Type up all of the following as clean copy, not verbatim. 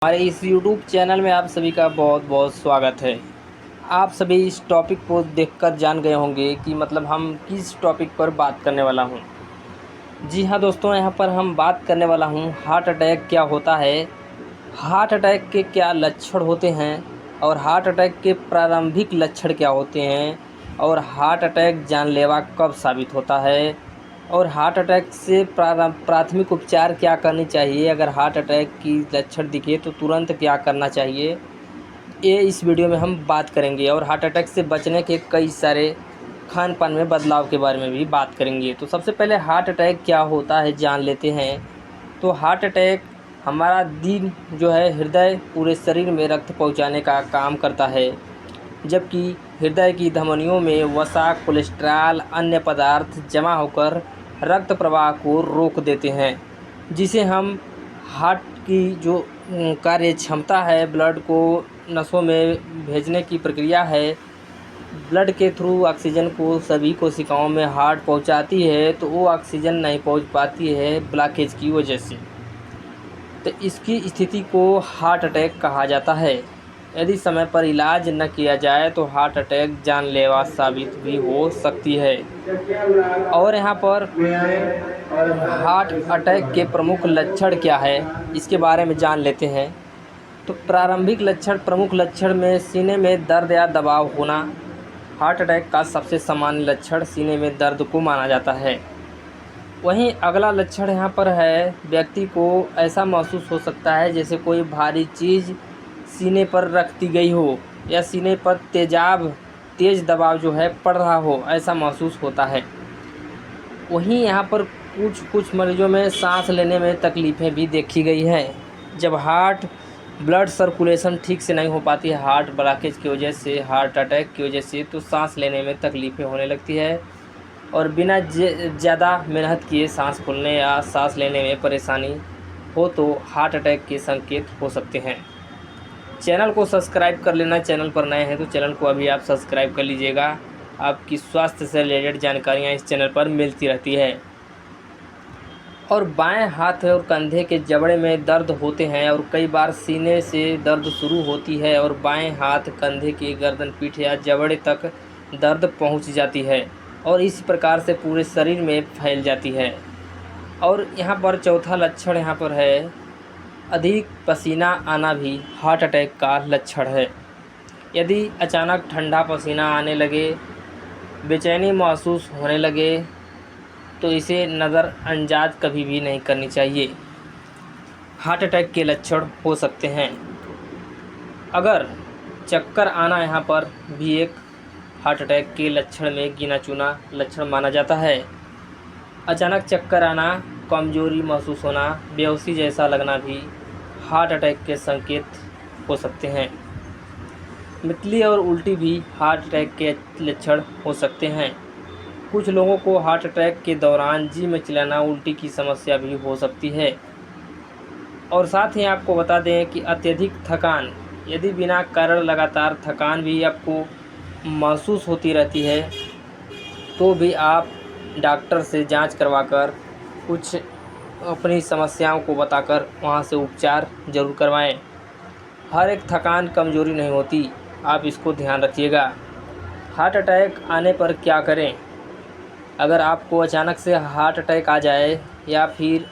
हमारे इस YouTube channel में आप सभी का बहुत बहुत स्वागत है। आप सभी इस टॉपिक को देखकर जान गए होंगे कि मतलब हम किस टॉपिक पर बात करने वाला हूँ। जी हाँ दोस्तों, यहाँ पर हम बात करने वाला हूँ हार्ट अटैक क्या होता है, हार्ट अटैक के क्या लक्षण होते हैं और हार्ट अटैक के प्रारंभिक लक्षण क्या होते हैं और हार्ट अटैक जानलेवा कब साबित होता है और हार्ट अटैक से प्राथमिक उपचार क्या करनी चाहिए, अगर हार्ट अटैक की लक्षण दिखे तो तुरंत क्या करना चाहिए, ये इस वीडियो में हम बात करेंगे। और हार्ट अटैक से बचने के कई सारे खान पान में बदलाव के बारे में भी बात करेंगे। तो सबसे पहले हार्ट अटैक क्या होता है जान लेते हैं। तो हार्ट अटैक हमारा दिल जो है, हृदय पूरे शरीर में रक्त पहुंचाने का काम करता है, जबकि हृदय की धमनियों में वसा, कोलेस्ट्रॉल, अन्य पदार्थ जमा होकर रक्त प्रवाह को रोक देते हैं, जिसे हम हार्ट की जो कार्य क्षमता है, ब्लड को नसों में भेजने की प्रक्रिया है, ब्लड के थ्रू ऑक्सीजन को सभी कोशिकाओं में हार्ट पहुंचाती है, तो वो ऑक्सीजन नहीं पहुंच पाती है ब्लॉकेज की वजह से। तो इसकी स्थिति को हार्ट अटैक कहा जाता है। यदि समय पर इलाज न किया जाए तो हार्ट अटैक जानलेवा साबित भी हो सकती है। और यहाँ पर हार्ट अटैक के प्रमुख लक्षण क्या है, इसके बारे में जान लेते हैं। तो प्रारंभिक लक्षण, प्रमुख लक्षण में सीने में दर्द या दबाव होना। हार्ट अटैक का सबसे सामान्य लक्षण सीने में दर्द को माना जाता है। वहीं अगला लक्षण यहाँ पर है, व्यक्ति को ऐसा महसूस हो सकता है जैसे कोई भारी चीज़ सीने पर रख दी गई हो या सीने पर तेज़ दबाव जो है पड़ रहा हो, ऐसा महसूस होता है। वहीं यहाँ पर कुछ मरीजों में सांस लेने में तकलीफ़ें भी देखी गई हैं। जब हार्ट ब्लड सर्कुलेशन ठीक से नहीं हो पाती है हार्ट ब्लॉकेज की वजह से, हार्ट अटैक की वजह से, तो सांस लेने में तकलीफ़ें होने लगती है और बिना ज़्यादा मेहनत किए सांस फूलने या सांस लेने में परेशानी हो तो हार्ट अटैक के संकेत हो सकते हैं। चैनल को सब्सक्राइब कर लेना, चैनल पर नए हैं तो चैनल को अभी आप सब्सक्राइब कर लीजिएगा। आपकी स्वास्थ्य से रिलेटेड जानकारियाँ इस चैनल पर मिलती रहती है। और बाएं हाथ और कंधे के जबड़े में दर्द होते हैं और कई बार सीने से दर्द शुरू होती है और बाएं हाथ, कंधे की गर्दन, पीठ या जबड़े तक दर्द पहुंच जाती है और इस प्रकार से पूरे शरीर में फैल जाती है। और यहाँ पर चौथा लक्षण यहाँ पर है, अधिक पसीना आना भी हार्ट अटैक का लक्षण है। यदि अचानक ठंडा पसीना आने लगे, बेचैनी महसूस होने लगे, तो इसे नज़रअंदाज कभी भी नहीं करनी चाहिए। हार्ट अटैक के लक्षण हो सकते हैं। अगर चक्कर आना यहाँ पर भी एक हार्ट अटैक के लक्षण में गिना चुना लक्षण माना जाता है। अचानक चक्कर आना, कमजोरी महसूस होना, बेहोशी जैसा लगना भी हार्ट अटैक के संकेत हो सकते हैं। मितली और उल्टी भी हार्ट अटैक के लक्षण हो सकते हैं। कुछ लोगों को हार्ट अटैक के दौरान जी में चिल्लाना, उल्टी की समस्या भी हो सकती है। और साथ ही आपको बता दें कि अत्यधिक थकान, यदि बिना कारण लगातार थकान भी आपको महसूस होती रहती है तो भी आप डॉक्टर से जांच करवाकर कुछ अपनी समस्याओं को बताकर वहां से उपचार ज़रूर करवाएं। हर एक थकान कमज़ोरी नहीं होती, आप इसको ध्यान रखिएगा। हार्ट अटैक आने पर क्या करें? अगर आपको अचानक से हार्ट अटैक आ जाए या फिर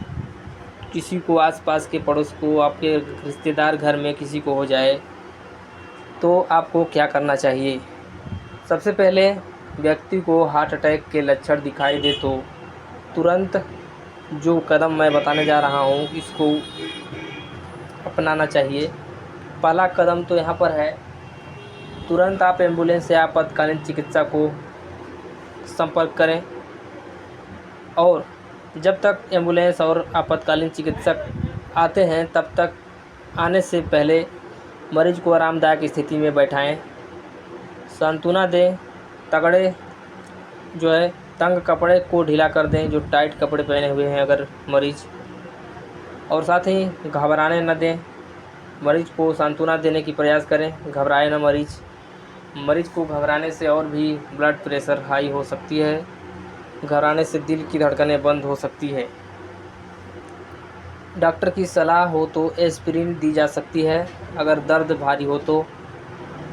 किसी को, आसपास के पड़ोस को, आपके रिश्तेदार घर में किसी को हो जाए, तो आपको क्या करना चाहिए? सबसे पहले व्यक्ति को हार्ट अटैक के लक्षण दिखाई दे तो तुरंत जो कदम मैं बताने जा रहा हूँ इसको अपनाना चाहिए। पहला कदम तो यहाँ पर है, तुरंत आप एम्बुलेंस या आपातकालीन चिकित्सा को संपर्क करें और जब तक एम्बुलेंस और आपातकालीन चिकित्सक आते हैं तब तक आने से पहले मरीज को आरामदायक स्थिति में बैठाएं, सांत्वना दें, तगड़े जो है तंग कपड़े को ढीला कर दें जो टाइट कपड़े पहने हुए हैं अगर मरीज, और साथ ही घबराने न दें। मरीज को सांत्वना देने की प्रयास करें, घबराए न मरीज को घबराने से और भी ब्लड प्रेशर हाई हो सकती है, घबराने से दिल की धड़कनें बंद हो सकती है। डॉक्टर की सलाह हो तो एस्पिरिन दी जा सकती है। अगर दर्द भारी हो तो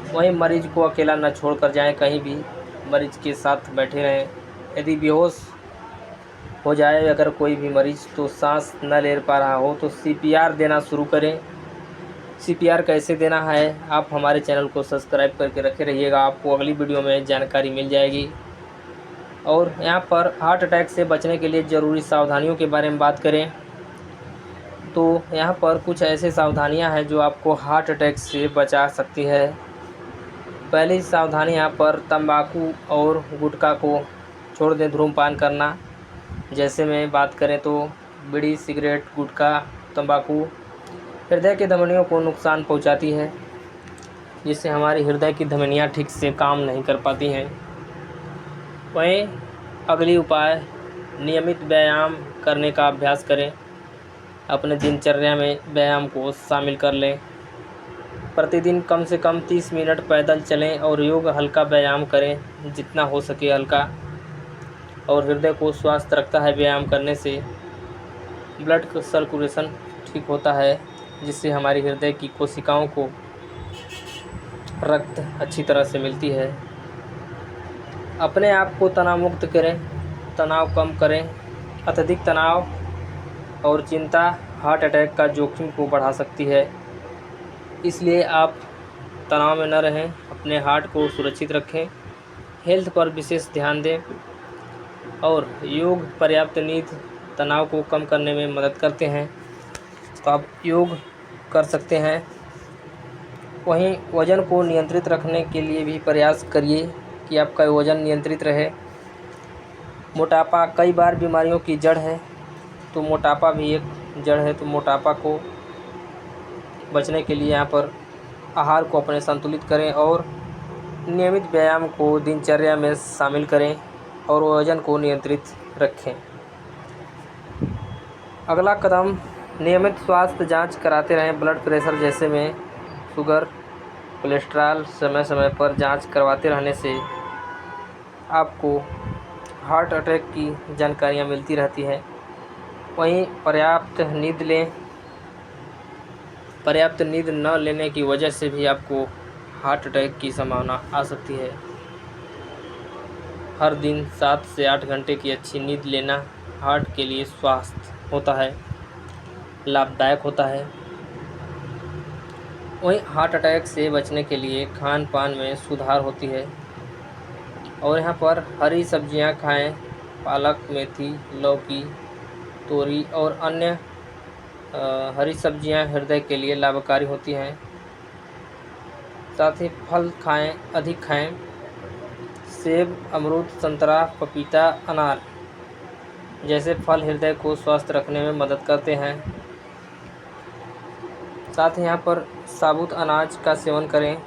वहीं मरीज को अकेला न छोड़कर जाएं, कहीं भी मरीज के साथ बैठे रहें। यदि बेहोश हो जाए अगर कोई भी मरीज तो सांस न ले पा रहा हो तो सीपीआर देना शुरू करें। सीपीआर कैसे देना है आप हमारे चैनल को सब्सक्राइब करके रखे रहिएगा, आपको अगली वीडियो में जानकारी मिल जाएगी। और यहाँ पर हार्ट अटैक से बचने के लिए ज़रूरी सावधानियों के बारे में बात करें तो यहाँ पर कुछ ऐसे सावधानियाँ हैं जो आपको हार्ट अटैक से बचा सकती है। पहली सावधानी यहाँ पर तंबाकू और गुटखा को छोड़ दें, धूम्रपान करना। जैसे में बात करें तो बीड़ी, सिगरेट, गुटखा, तंबाकू हृदय की धमनियों को नुकसान पहुंचाती है, जिससे हमारी हृदय की धमनियां ठीक से काम नहीं कर पाती हैं। वहीं अगली उपाय नियमित व्यायाम करने का अभ्यास करें। अपने दिनचर्या में व्यायाम को शामिल कर लें। प्रतिदिन कम से कम 30 मिनट पैदल चलें और योग हल्का व्यायाम करें, जितना हो सके हल्का। और हृदय को स्वस्थ रखता है व्यायाम करने से। ब्लड सर्कुलेशन ठीक होता है, जिससे हमारी हृदय की कोशिकाओं को रक्त अच्छी तरह से मिलती है। अपने आप को तनाव मुक्त करें, तनाव कम करें। अत्यधिक तनाव और चिंता हार्ट अटैक का जोखिम को बढ़ा सकती है, इसलिए आप तनाव में न रहें, अपने हार्ट को सुरक्षित रखें। हेल्थ पर विशेष ध्यान दें और योग, पर्याप्त नींद तनाव को कम करने में मदद करते हैं, तो आप योग कर सकते हैं। वहीं वज़न को नियंत्रित रखने के लिए भी प्रयास करिए कि आपका वज़न नियंत्रित रहे। मोटापा कई बार बीमारियों की जड़ है, तो मोटापा भी एक जड़ है। तो मोटापा को बचने के लिए यहाँ पर आहार को अपने संतुलित करें और नियमित व्यायाम को दिनचर्या में शामिल करें और वज़न को नियंत्रित रखें। अगला कदम नियमित स्वास्थ्य जांच कराते रहें। ब्लड प्रेशर जैसे में शुगर, कोलेस्ट्रॉल समय समय पर जांच करवाते रहने से आपको हार्ट अटैक की जानकारियां मिलती रहती हैं। वहीं पर्याप्त नींद लें। पर्याप्त नींद न लेने की वजह से भी आपको हार्ट अटैक की संभावना आ सकती है। हर दिन 7 से 8 घंटे की अच्छी नींद लेना हार्ट के लिए स्वास्थ्य होता है, लाभदायक होता है। वहीं हार्ट अटैक से बचने के लिए खान पान में सुधार होती है और यहाँ पर हरी सब्जियाँ खाएं। पालक, मेथी, लौकी, तोरी और अन्य हरी सब्जियां हृदय के लिए लाभकारी होती हैं। साथ ही फल खाएं, अधिक खाएं। सेब, अमरूद, संतरा, पपीता, अनार जैसे फल हृदय को स्वस्थ रखने में मदद करते हैं। साथ ही यहाँ पर साबुत अनाज का सेवन करें,